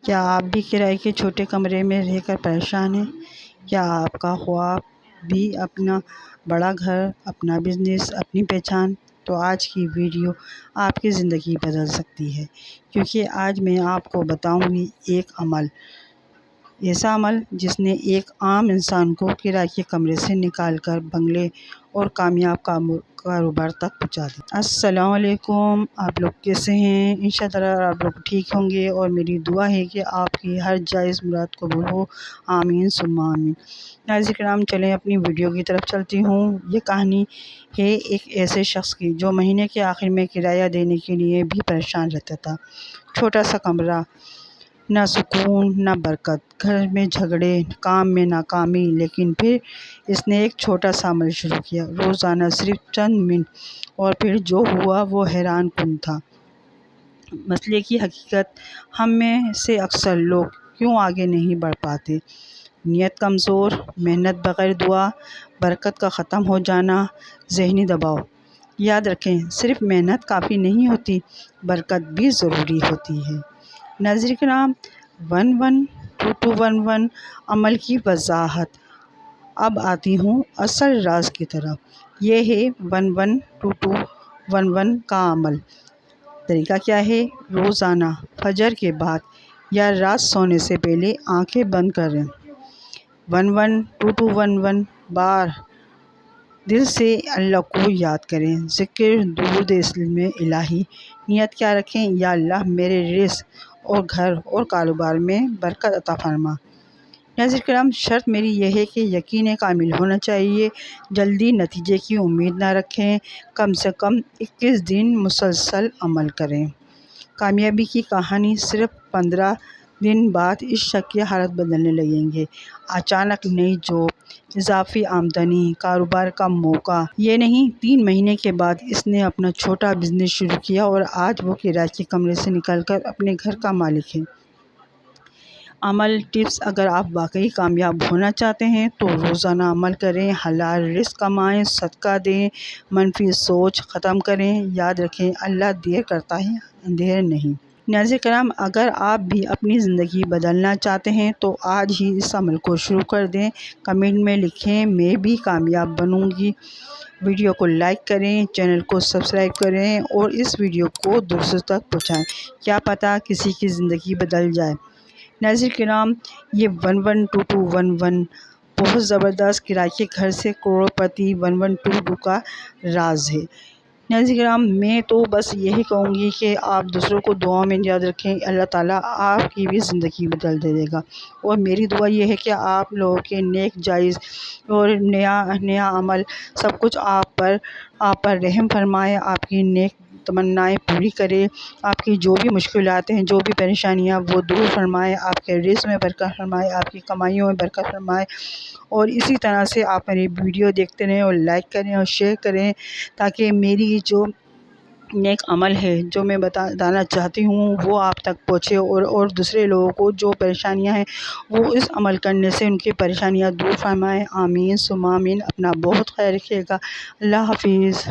کیا آپ بھی کرائے کے چھوٹے کمرے میں رہ کر پریشان ہیں؟ کیا آپ کا خواب بھی اپنا بڑا گھر، اپنا بزنس، اپنی پہچان؟ تو آج کی ویڈیو آپ کی زندگی بدل سکتی ہے، کیونکہ آج میں آپ کو بتاؤں گی ایک عمل، ایسا عمل جس نے ایک عام انسان کو کرائے کے کمرے سے نکال کر بنگلے اور کامیاب کاروبار تک پہنچا دیا۔ السلام علیکم، آپ لوگ کیسے ہیں؟ انشاءاللہ آپ لوگ ٹھیک ہوں گے، اور میری دعا ہے کہ آپ کی ہر جائز مراد قبول ہو، آمین ثم آمین۔ ناظرین کرام، چلیں اپنی ویڈیو کی طرف چلتی ہوں۔ یہ کہانی ہے ایک ایسے شخص کی جو مہینے کے آخر میں کرایہ دینے کے لیے بھی پریشان رہتا تھا۔ چھوٹا سا کمرہ، نہ سکون نہ برکت، گھر میں جھگڑے، کام میں ناکامی، لیکن پھر اس نے ایک چھوٹا سا عمل شروع کیا، روزانہ صرف چند منٹ، اور پھر جو ہوا وہ حیران کن تھا۔ مسئلے کی حقیقت: ہم میں سے اکثر لوگ کیوں آگے نہیں بڑھ پاتے؟ نیت کمزور، محنت بغیر دعا، برکت کا ختم ہو جانا، ذہنی دباؤ۔ یاد رکھیں، صرف محنت کافی نہیں ہوتی، برکت بھی ضروری ہوتی ہے۔ ناظرین کرام، 112211 عمل کی وضاحت۔ اب آتی ہوں اصل راز کی طرف۔ یہ ہے 112211 کا عمل۔ طریقہ کیا ہے؟ روزانہ فجر کے بعد یا رات سونے سے پہلے آنکھیں بند کریں، 112211 بار دل سے اللہ کو یاد کریں۔ ذکر، درود اسم الہی۔ نیت کیا رکھیں؟ یا اللہ، میرے رزق اور گھر اور کاروبار میں برکت عطا فرما۔ ناظرین کرام، شرط میری یہ ہے کہ یقین کامل ہونا چاہیے، جلدی نتیجے کی امید نہ رکھیں، کم سے کم 21 دن مسلسل عمل کریں۔ کامیابی کی کہانی: صرف 15 دن بعد اس شخص کی حالت بدلنے لگیں گے۔ اچانک نئی جاب، اضافی آمدنی، کاروبار کا موقع۔ یہ نہیں، 3 مہینے کے بعد اس نے اپنا چھوٹا بزنس شروع کیا اور آج وہ کرائے کے کمرے سے نکل کر اپنے گھر کا مالک ہے۔ عمل ٹپس: اگر آپ واقعی کامیاب ہونا چاہتے ہیں تو روزانہ عمل کریں، حلال رزق کمائیں، صدقہ دیں، منفی سوچ ختم کریں۔ یاد رکھیں، اللہ دیر کرتا ہے، اندھیر نہیں۔ ناظرین کرام، اگر آپ بھی اپنی زندگی بدلنا چاہتے ہیں تو آج ہی اس عمل کو شروع کر دیں۔ کمنٹ میں لکھیں، میں بھی کامیاب بنوں گی۔ ویڈیو کو لائک کریں، چینل کو سبسکرائب کریں اور اس ویڈیو کو دوسروں تک پہنچائیں، کیا پتہ کسی کی زندگی بدل جائے۔ ناظرین کرام، یہ 112211 بہت زبردست کرائے کے گھر سے کروڑپتی 1122 کا راز ہے۔ ناظرین کرام، میں تو بس یہی کہوں گی کہ آپ دوسروں کو دعاؤں میں یاد رکھیں، اللہ تعالیٰ آپ کی بھی زندگی بدل دے گا۔ اور میری دعا یہ ہے کہ آپ لوگوں کے نیک، جائز اور نیا عمل سب کچھ آپ پر رحم فرمائے، آپ کی نیک تمنائیں پوری کرے، آپ کی جو بھی مشکلات ہیں، جو بھی پریشانیاں، وہ دور فرمائے، آپ کے رزق میں برکت فرمائے، آپ کی کمائیوں میں برکت فرمائے۔ اور اسی طرح سے آپ میری ویڈیو دیکھتے رہیں اور لائک کریں اور شیئر کریں، تاکہ میری جو نیک عمل ہے، جو میں بتانا چاہتی ہوں، وہ آپ تک پہنچے، اور دوسرے لوگوں کو جو پریشانیاں ہیں وہ اس عمل کرنے سے ان کی پریشانیاں دور فرمائے، آمین ثم آمین۔ اپنا بہت خیال رکھیے گا۔ اللہ حافظ۔